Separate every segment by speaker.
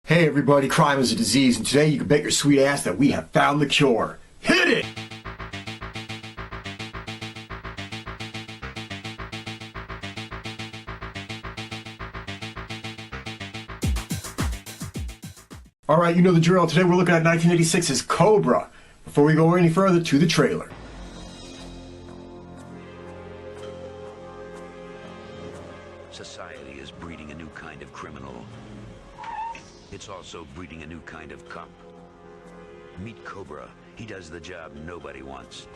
Speaker 1: Hey everybody, crime is a disease, and today you can bet your sweet ass that we have found the cure. Hit it! Alright, you know the drill. Today we're looking at 1986's Cobra. Before we go any further, to the trailer.
Speaker 2: Society is breeding a new kind of criminal. It's also breeding a new kind of cop. Meet Cobra. He does the job nobody wants.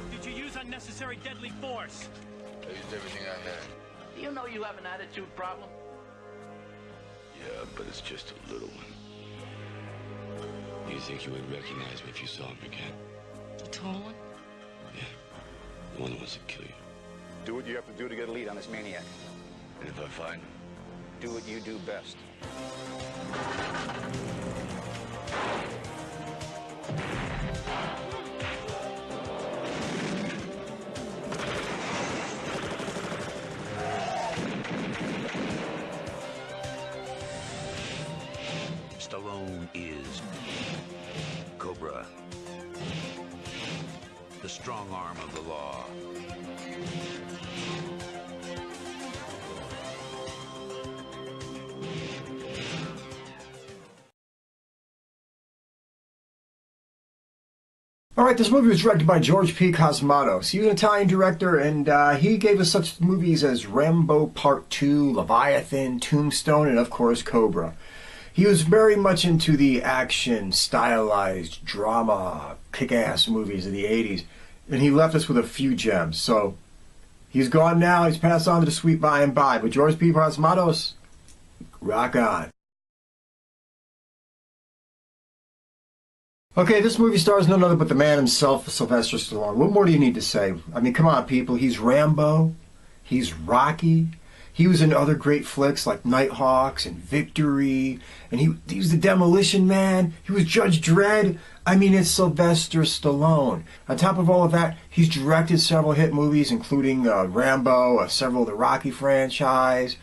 Speaker 3: Did you use unnecessary deadly force?
Speaker 4: I used everything I had.
Speaker 5: Do you know you have an attitude problem?
Speaker 4: Yeah, but it's just a little one. You think you would recognize me if you saw him again?
Speaker 6: The tall one?
Speaker 4: Yeah. The one that wants to kill you.
Speaker 7: Do what you have to do to get a lead on this maniac.
Speaker 4: And if I find him?
Speaker 7: Do what you do best.
Speaker 2: Stallone is Cobra, the strong arm of the law.
Speaker 1: Alright, this movie was directed by George P. Cosmatos. He was an Italian director, and he gave us such movies as Rambo Part 2, Leviathan, Tombstone, and of course Cobra. He was very much into the action, stylized, drama, kick-ass movies of the 80s, and he left us with a few gems. So, he's gone now, he's passed on to the sweet by and by, but George P. Cosmatos, rock on. Okay, this movie stars none other but the man himself, Sylvester Stallone. What more do you need to say? I mean, come on, people. He's Rambo. He's Rocky. He was in other great flicks like Nighthawks and Victory. And he was the Demolition Man. He was Judge Dredd. I mean, it's Sylvester Stallone. On top of all of that, he's directed several hit movies, including Rambo, several of the Rocky franchise,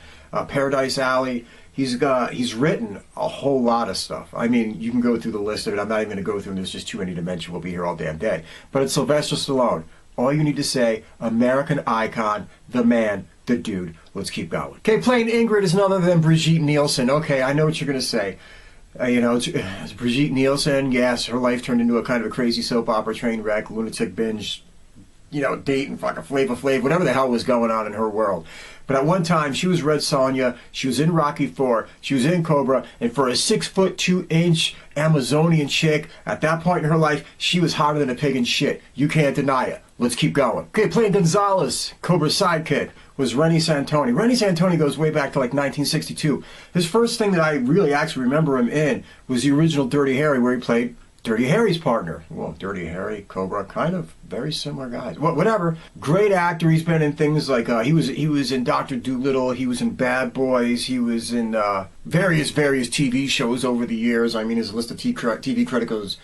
Speaker 1: Paradise Alley. He's written a whole lot of stuff. I mean, you can go through the list of it. I'm not even going to go through them. There's just too many to mention. We'll be here all damn day. But it's Sylvester Stallone. All you need to say, American icon, the man, the dude. Let's keep going. Okay, playing Ingrid is none other than Brigitte Nielsen. Okay, I know what you're going to say. It's Brigitte Nielsen. Yes, her life turned into a kind of a crazy soap opera train wreck, lunatic binge, dating fucking Flavor Flav, whatever the hell was going on in her world. But at one time, she was Red Sonja, she was in Rocky IV, she was in Cobra, and for a 6'2" Amazonian chick, at that point in her life, she was hotter than a pig in shit. You can't deny it. Let's keep going. Okay, playing Gonzales, Cobra's sidekick, was Reni Santoni. Reni Santoni goes way back to like 1962. His first thing that I really actually remember him in was the original Dirty Harry, where he played Dirty Harry's partner. Well, Dirty Harry, Cobra, kind of very similar guys. Whatever. Great actor. He's been in things like he was in Dr. Dolittle. He was in Bad Boys. He was in various TV shows over the years. I mean, his list of TV credit goes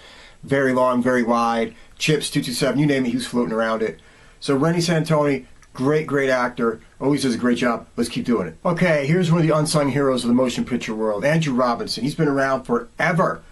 Speaker 1: very long, very wide. Chips, 227, you name it, he was floating around it. So Reni Santoni, great actor. Always does a great job. Let's keep doing it. Okay, here's one of the unsung heroes of the motion picture world. Andrew Robinson. He's been around forever.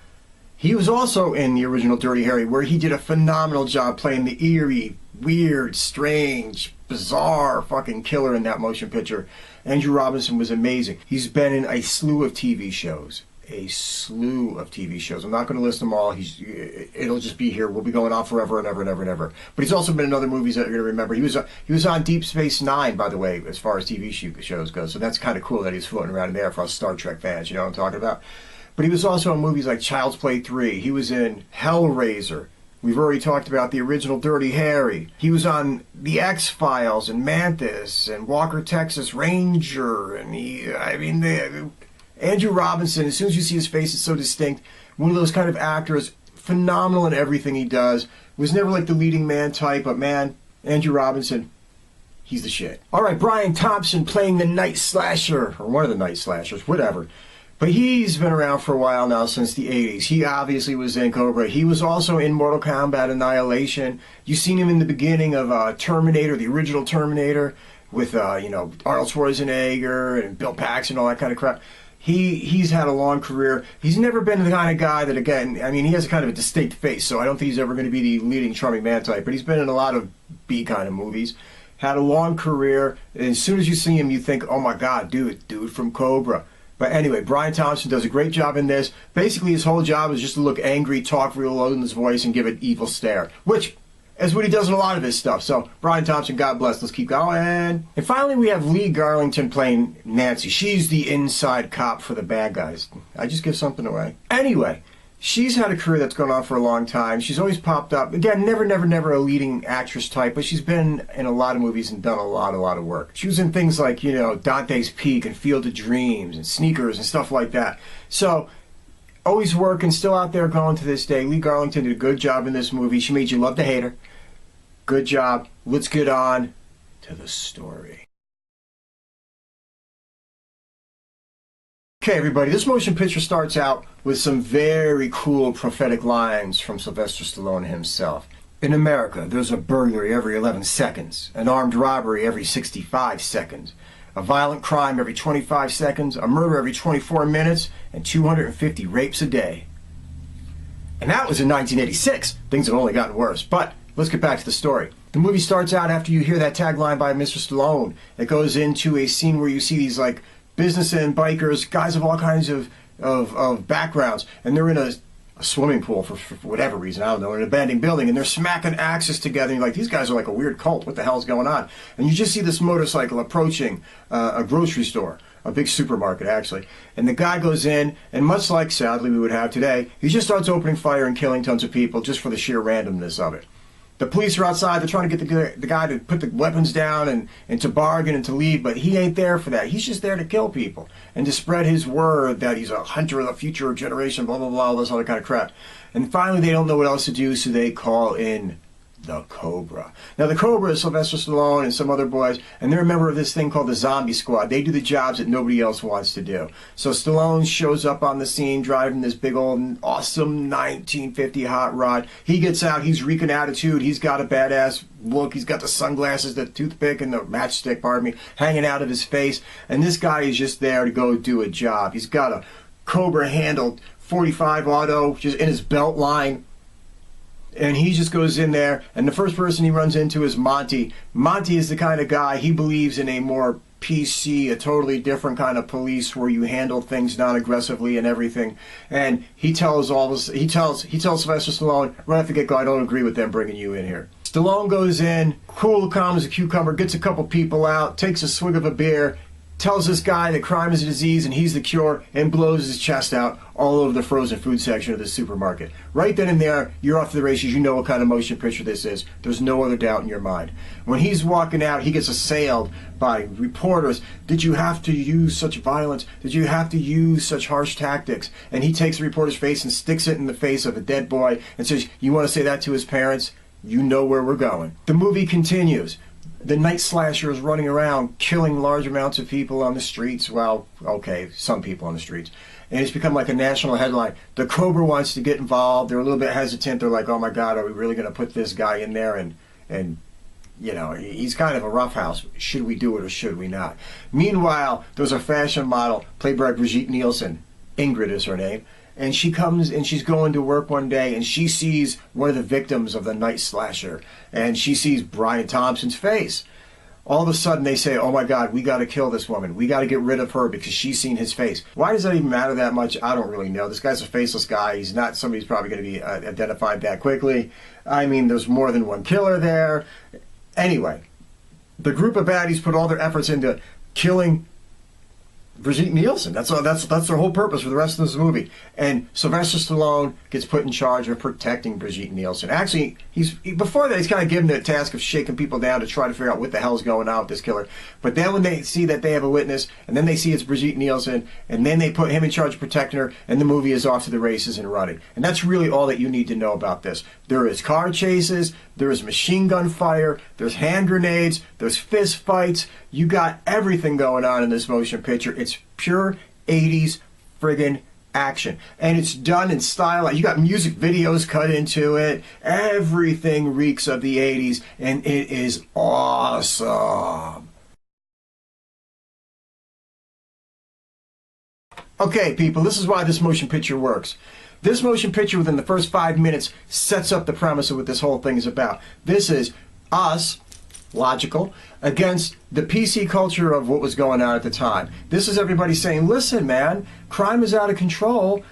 Speaker 1: He was also in the original Dirty Harry, where he did a phenomenal job playing the eerie, weird, strange, bizarre fucking killer in that motion picture. Andrew Robinson was amazing. He's been in a slew of TV shows. I'm not going to list them all. It'll just be here. We'll be going on forever and ever and ever and ever. But he's also been in other movies that you're going to remember. He was on Deep Space Nine, by the way, as far as TV shows go. So that's kind of cool that he's floating around in there for us Star Trek fans. You know what I'm talking about? But he was also in movies like Child's Play 3. He was in Hellraiser. We've already talked about the original Dirty Harry. He was on The X-Files and Mantis and Walker, Texas Ranger. And Andrew Robinson, as soon as you see his face, it's so distinct. One of those kind of actors, phenomenal in everything he does. Was never like the leading man type, but man, Andrew Robinson, he's the shit. All right, Brian Thompson playing the Night Slasher, or one of the Night Slashers, whatever. But he's been around for a while now, since the 80s. He obviously was in Cobra. He was also in Mortal Kombat Annihilation. You've seen him in the beginning of Terminator, the original Terminator, with, Arnold Schwarzenegger and Bill Paxton and all that kind of crap. He's had a long career. He's never been the kind of guy that, again, I mean, he has kind of a distinct face, so I don't think he's ever going to be the leading charming man type, but he's been in a lot of B kind of movies. Had a long career, and as soon as you see him, you think, oh my God, dude from Cobra. But anyway, Brian Thompson does a great job in this. Basically, his whole job is just to look angry, talk real low in his voice, and give an evil stare, which is what he does in a lot of his stuff. So, Brian Thompson, God bless. Let's keep going. And finally, we have Lee Garlington playing Nancy. She's the inside cop for the bad guys. I just give something away. Anyway, she's had a career that's gone on for a long time. She's always popped up. Again, never a leading actress type, but she's been in a lot of movies and done a lot of work. She was in things like, Dante's Peak and Field of Dreams and Sneakers and stuff like that. So, always working, still out there going to this day. Lee Garlington did a good job in this movie. She made you love to hate her. Good job. Let's get on to the story. Okay, everybody, this motion picture starts out with some very cool prophetic lines from Sylvester Stallone himself. In America, there's a burglary every 11 seconds, an armed robbery every 65 seconds, a violent crime every 25 seconds, a murder every 24 minutes, and 250 rapes a day. And that was in 1986. Things have only gotten worse, but let's get back to the story. The movie starts out after you hear that tagline by Mr. Stallone. It goes into a scene where you see these like businessmen, bikers, guys of all kinds of backgrounds, and they're in a swimming pool for whatever reason, I don't know, in an abandoned building, and they're smacking axes together, and you're like, these guys are like a weird cult, what the hell's going on? And you just see this motorcycle approaching a grocery store, a big supermarket actually, and the guy goes in, and much like sadly we would have today, he just starts opening fire and killing tons of people just for the sheer randomness of it. The police are outside, they're trying to get the guy to put the weapons down and to bargain and to leave, but he ain't there for that. He's just there to kill people and to spread his word that he's a hunter of the future generation, blah, blah, blah, all this other kind of crap. And finally, they don't know what else to do, so they call in the Cobra. Now, the Cobra is Sylvester Stallone and some other boys, and they're a member of this thing called the Zombie Squad. They do the jobs that nobody else wants to do. So Stallone shows up on the scene driving this big old awesome 1950 hot rod. He gets out, he's reeking attitude, he's got a badass look, he's got the sunglasses, the toothpick, and the matchstick, hanging out of his face, and this guy is just there to go do a job. He's got a Cobra handled 45 auto just in his belt line. And he just goes in there, and the first person he runs into is Monte. Monte is the kind of guy, he believes in a more PC, a totally different kind of police where you handle things non-aggressively and everything. And he tells Sylvester Stallone, right off the get-go, I don't agree with them bringing you in here. Stallone goes in, cool, calm as a cucumber, gets a couple people out, takes a swig of a beer, tells this guy that crime is a disease and he's the cure, and blows his chest out all over the frozen food section of the supermarket. Right then and there, you're off to the races. You know what kind of motion picture this is. There's no other doubt in your mind. When he's walking out, he gets assailed by reporters. Did you have to use such violence? Did you have to use such harsh tactics? And he takes the reporter's face and sticks it in the face of a dead boy and says, you want to say that to his parents? You know where we're going. The movie continues. The night slasher is running around killing large amounts of people on the streets. Well, okay, some people on the streets. And it's become like a national headline. The Cobra wants to get involved. They're a little bit hesitant. They're like, oh my God, are we really going to put this guy in there? And you know, he's kind of a roughhouse. Should we do it or should we not? Meanwhile, there's a fashion model played by Brigitte Nielsen. Ingrid is her name. And she comes and she's going to work one day and she sees one of the victims of the night slasher. And she sees Brian Thompson's face. All of a sudden they say, oh my God, we got to kill this woman. We got to get rid of her because she's seen his face. Why does that even matter that much? I don't really know. This guy's a faceless guy. He's not somebody who's probably going to be identified that quickly. I mean, there's more than one killer there. Anyway, the group of baddies put all their efforts into killing Brigitte Nielsen. That's their whole purpose for the rest of this movie. And Sylvester Stallone gets put in charge of protecting Brigitte Nielsen. Actually, before that, he's kind of given the task of shaking people down to try to figure out what the hell's going on with this killer. But then when they see that they have a witness, and then they see it's Brigitte Nielsen, and then they put him in charge of protecting her, and the movie is off to the races and running. And that's really all that you need to know about this. There is car chases, there is machine gun fire, there's hand grenades, there's fist fights. You got everything going on in this motion picture. It's pure 80s friggin' action. And it's done in style. You got music videos cut into it. Everything reeks of the 80s, and it is awesome. Okay, people, this is why this motion picture works. This motion picture, within the first 5 minutes, sets up the premise of what this whole thing is about. This is us, logical, against the PC culture of what was going on at the time. This is everybody saying, listen, man, crime is out of control.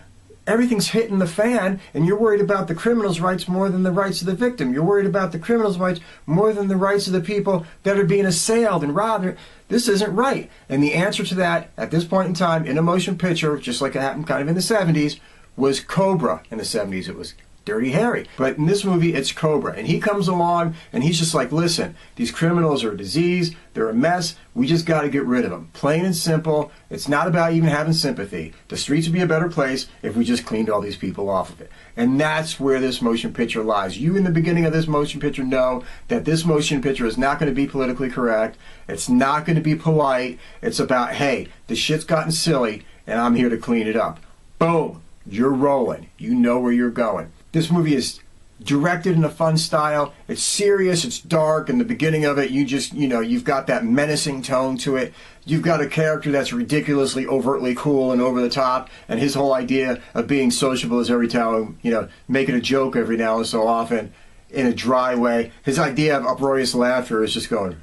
Speaker 1: Everything's hitting the fan, and you're worried about the criminals' rights more than the rights of the victim. You're worried about the criminals' rights more than the rights of the people that are being assailed and robbed. This isn't right. And the answer to that, at this point in time, in a motion picture, just like it happened kind of in the 70s, was Cobra. In the 70s, it was Dirty Harry. But in this movie, it's Cobra. And he comes along, and he's just like, listen, these criminals are a disease. They're a mess. We just got to get rid of them. Plain and simple. It's not about even having sympathy. The streets would be a better place if we just cleaned all these people off of it. And that's where this motion picture lies. You, in the beginning of this motion picture, know that this motion picture is not going to be politically correct. It's not going to be polite. It's about, hey, the shit's gotten silly, and I'm here to clean it up. Boom. You're rolling. You know where you're going. This movie is directed in a fun style. It's serious, it's dark. In the beginning of it, you've got that menacing tone to it. You've got a character that's ridiculously, overtly cool and over the top, and his whole idea of being sociable is every time, making a joke every now and so often in a dry way. His idea of uproarious laughter is just going,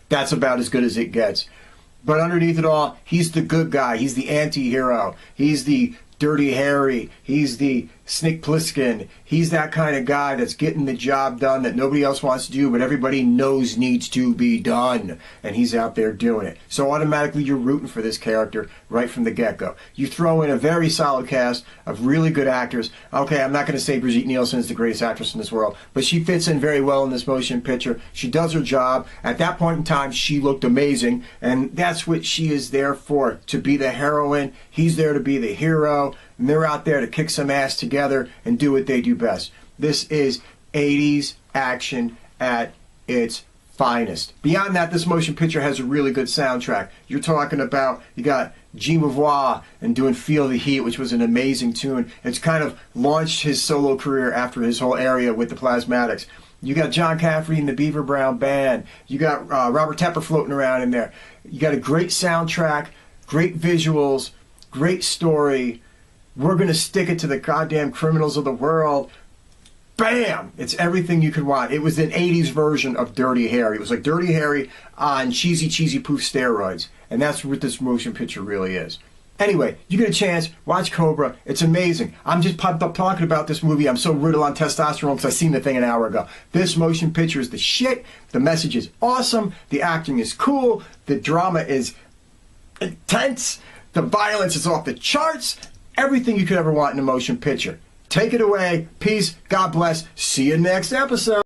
Speaker 1: that's about as good as it gets. But underneath it all, he's the good guy. He's the anti-hero. He's the Dirty Harry. He's the Snick Plissken. He's that kind of guy that's getting the job done that nobody else wants to do, but everybody knows needs to be done. And he's out there doing it. So automatically you're rooting for this character right from the get-go. You throw in a very solid cast of really good actors. Okay, I'm not going to say Brigitte Nielsen is the greatest actress in this world, but she fits in very well in this motion picture. She does her job. At that point in time, she looked amazing, and that's what she is there for, to be the heroine. He's there to be the hero. And they're out there to kick some ass together and do what they do best. This is 80s action at its finest. Beyond that, this motion picture has a really good soundtrack. You're talking about, you got G. Mavois and doing Feel the Heat, which was an amazing tune. It's kind of launched his solo career after his whole area with the Plasmatics. You got John Cafferty and the Beaver Brown Band. You got Robert Tepper floating around in there. You got a great soundtrack, great visuals, great story. We're going to stick it to the goddamn criminals of the world. Bam! It's everything you could want. It was an 80s version of Dirty Harry. It was like Dirty Harry on cheesy poof steroids. And that's what this motion picture really is. Anyway, you get a chance, watch Cobra. It's amazing. I'm just pumped up talking about this movie. I'm so riddled on testosterone because I seen the thing an hour ago. This motion picture is the shit. The message is awesome. The acting is cool. The drama is intense. The violence is off the charts. Everything you could ever want in a motion picture. Take it away. Peace. God bless. See you next episode.